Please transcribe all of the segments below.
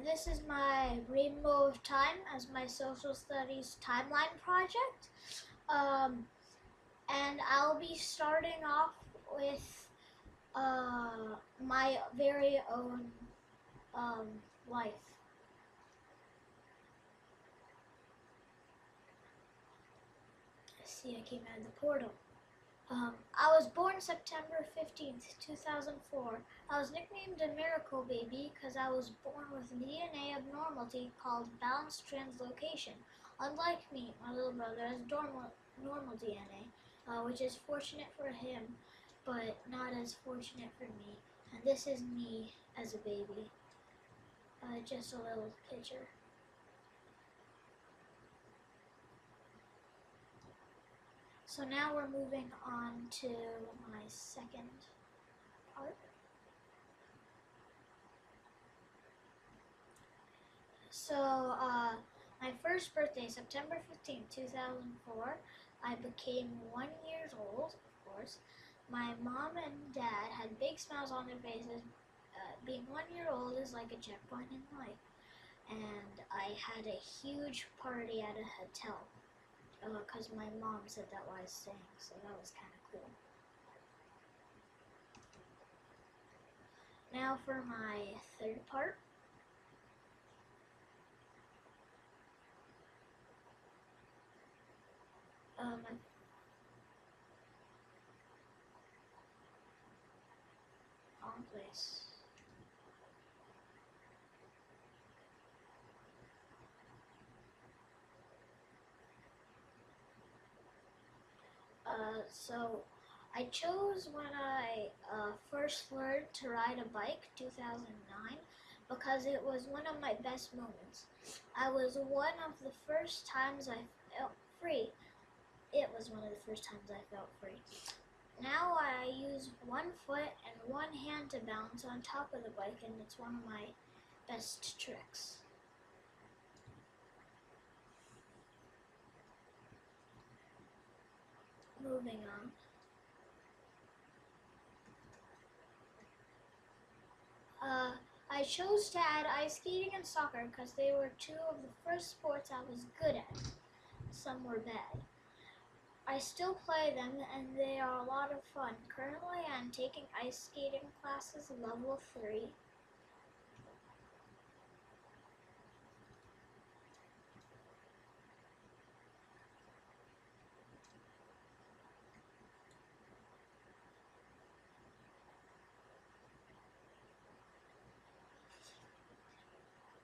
this is my Rainbow of Time as my social studies timeline project. And I'll be starting off with my very own life. See, I came out of the portal. I was born September 15th, 2004. I was nicknamed a miracle baby because I was born with a DNA abnormality called balanced translocation. Unlike me, my little brother has normal DNA, which is fortunate for him, but not as fortunate for me. And this is me as a baby. Just a little picture. So now we're moving on to my second part. So, my first birthday, September 15th, 2004, I became 1 year old, of course. My mom and dad had big smiles on their faces. Being 1 year old is like a checkpoint in life. And I had a huge party at a hotel. Because my mom said that while I was staying, so that was kind of cool. Now for my third part. Wrong place. So I chose when I first learned to ride a bike, 2009, because it was one of my best moments. I was one of the first times I felt free. It was one of the first times I felt free. Now I use one foot and one hand to balance on top of the bike, and it's one of my best tricks. Moving on. I chose to add ice skating and soccer because they were two of the first sports I was good at. Some were bad. I still play them and they are a lot of fun. Currently I'm taking ice skating classes level 3.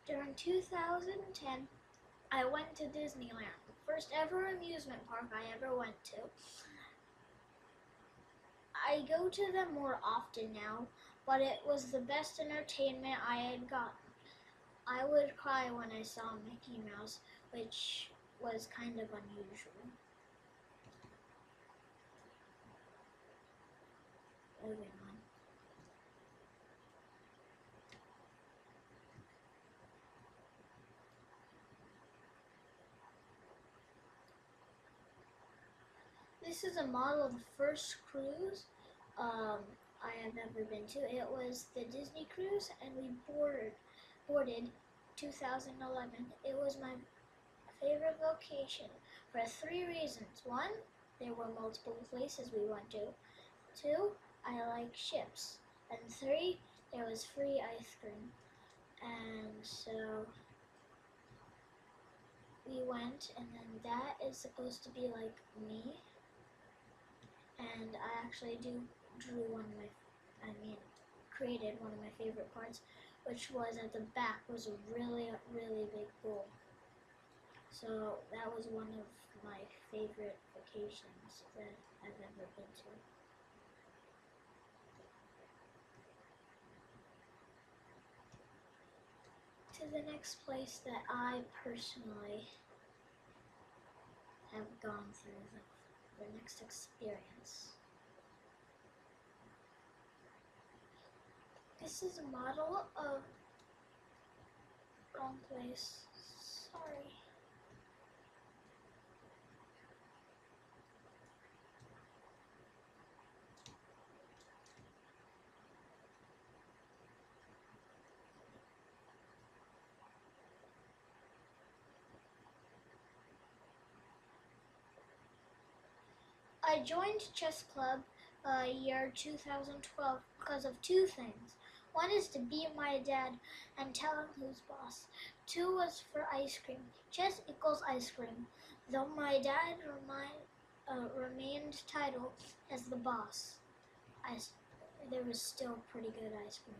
During 2010, I went to Disneyland, the first ever amusement park I ever went to. I go to them more often now, but it was the best entertainment I had gotten. I would cry when I saw Mickey Mouse, which was kind of unusual. Moving on. This is a model of the first cruise I have ever been to. It was the Disney cruise, and we boarded 2011. It was my favorite vacation for 3 reasons. 1, there were multiple places we went to. 2, I like ships. And 3, there was free ice cream. And so we went, and then that is supposed to be like me. And I actually created one of my favorite parts, which was at the back was a really big pool. So that was one of my favorite vacations that I've ever been to. To the next place that I personally have gone through, the next experience. This is a model of wrong place. Sorry. I joined chess club year 2012 because of two things. One is to beat my dad and tell him who's boss. Two was for ice cream. Chess equals ice cream. Though my dad remained title as the boss, there was still pretty good ice cream.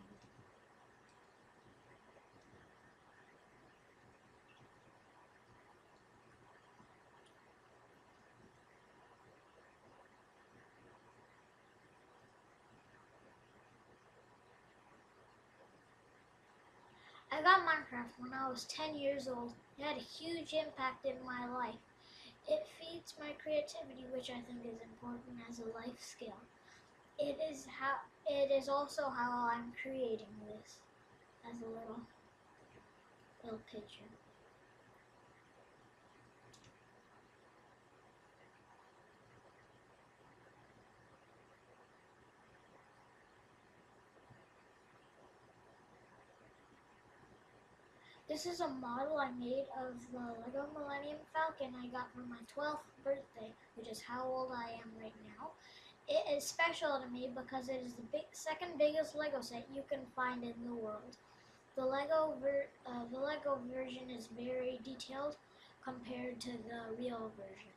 I got Minecraft when I was 10 years old. It had a huge impact in my life. It feeds my creativity, which I think is important as a life skill. It is also how I'm creating this as a little picture. This is a model I made of the Lego Millennium Falcon I got for my 12th birthday, which is how old I am right now. It is special to me because it is the second biggest Lego set you can find in the world. The Lego version is very detailed compared to the real version.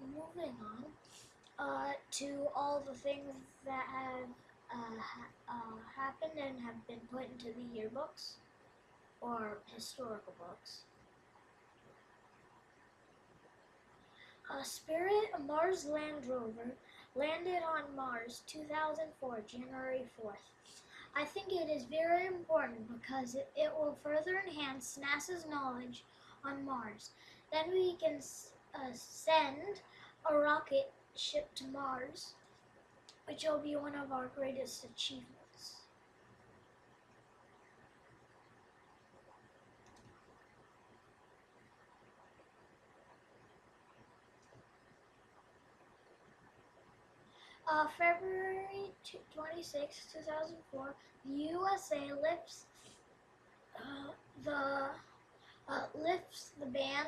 Moving on to all the things that have happened and have been put into the yearbooks or historical books. Spirit, a Mars Land Rover, landed on Mars 2004, January 4th. I think it is very important because it will further enhance NASA's knowledge on Mars. Then we can send a rocket ship to Mars, which will be one of our greatest achievements. February 26, 2004, the USA lifts the ban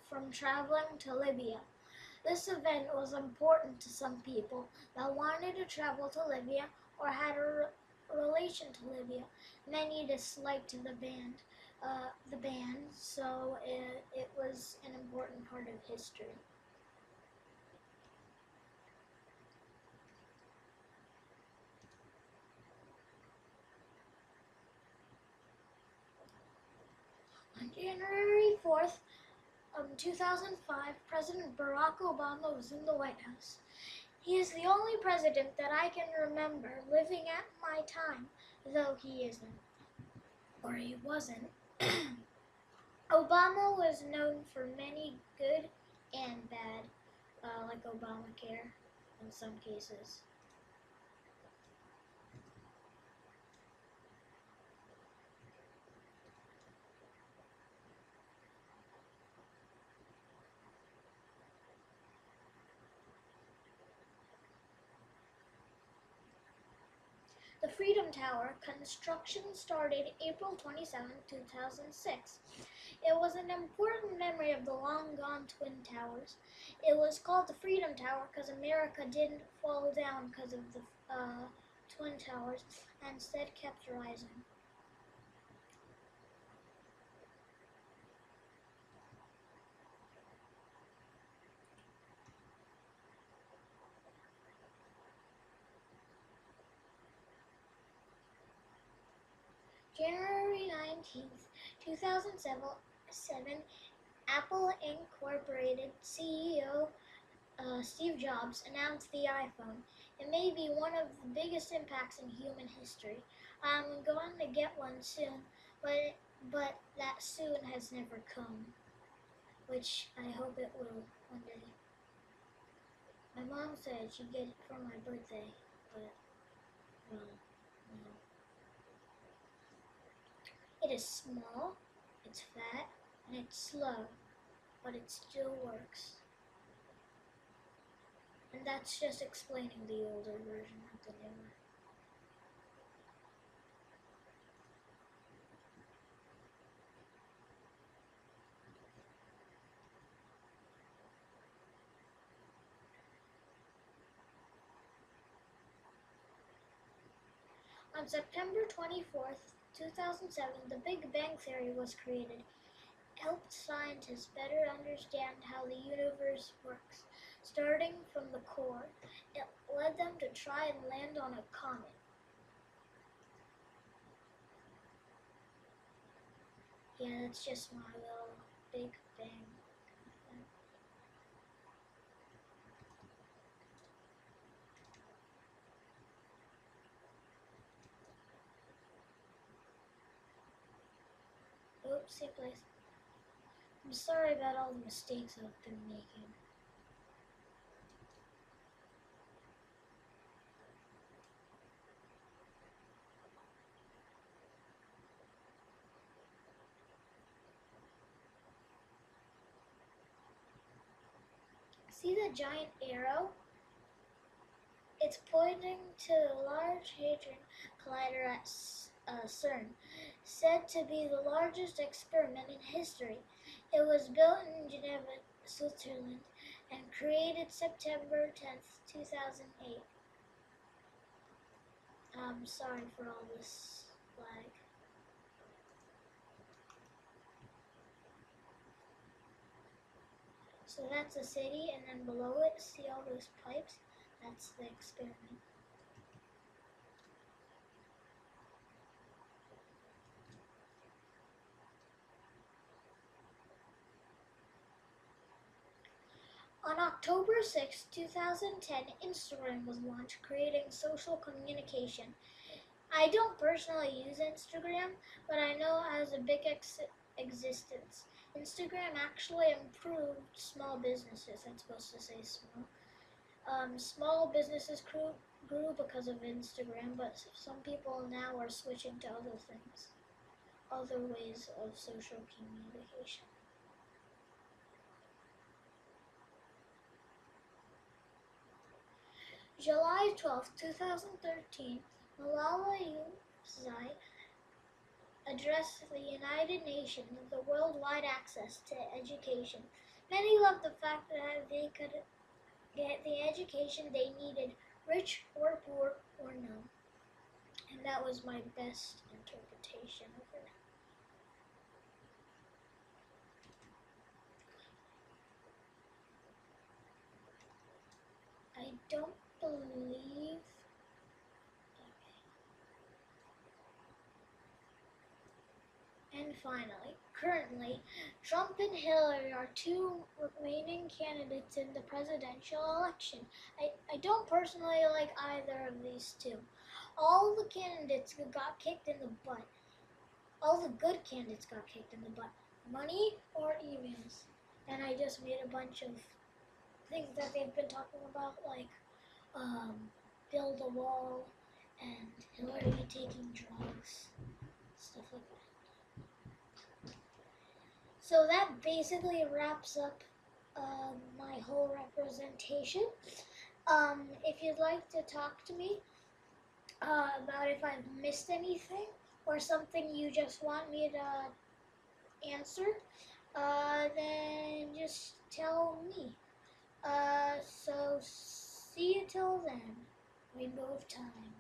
from traveling to Libya. This event was important to some people that wanted to travel to Libya or had a relation to Libya. Many disliked the ban, so it was an important part of history. On January 4th, 2005, President Barack Obama was in the White House. He is the only president that I can remember living at my time, though he isn't, or he wasn't. Obama was known for many good and bad, like Obamacare in some cases. The Freedom Tower construction started April 27, 2006. It was an important memory of the long-gone Twin Towers. It was called the Freedom Tower because America didn't fall down because of the Twin Towers and instead kept rising. January 19th, 2007, Apple Incorporated CEO Steve Jobs announced the iPhone. It may be one of the biggest impacts in human history. I'm going to get one soon, but that soon has never come, which I hope it will one day. My mom said she'd get it for my birthday, but no. It is small, it's fat, and it's slow, but it still works. And that's just explaining the older version of the newer. On September 24th, 2007, the Big Bang Theory was created. It helped scientists better understand how the universe works. Starting from the core, it led them to try and land on a comet. Yeah, that's just my little Big Bang. Oops, same place. I'm sorry about all the mistakes I've been making. See the giant arrow? It's pointing to the Large Hadron Collider at CERN, said to be the largest experiment in history. It was built in Geneva, Switzerland, and created September 10th, 2008. I'm sorry for all this lag. So that's a city, and then below it, see all those pipes? That's the experiment. On October 6, 2010, Instagram was launched, creating social communication. I don't personally use Instagram, but I know it has a big existence. Instagram actually improved small businesses. I'm supposed to say small. Small businesses grew because of Instagram, but some people now are switching to other things, other ways of social communication. July 12, 2013, Malala Yousafzai addressed the United Nations the worldwide access to education. Many loved the fact that they could get the education they needed, rich or poor or none. And that was my best interpretation of it. I don't believe. And finally, currently, Trump and Hillary are two remaining candidates in the presidential election. I don't personally like either of these two. All the candidates got kicked in the butt. All the good candidates got kicked in the butt. Money or emails. And I just made a bunch of things that they've been talking about, like build a wall and Hillary taking drugs, stuff like that. So that basically wraps up my whole representation. If you'd like to talk to me about if I've missed anything or something you just want me to answer, then just tell me. So see you till then. Rainbow of Time.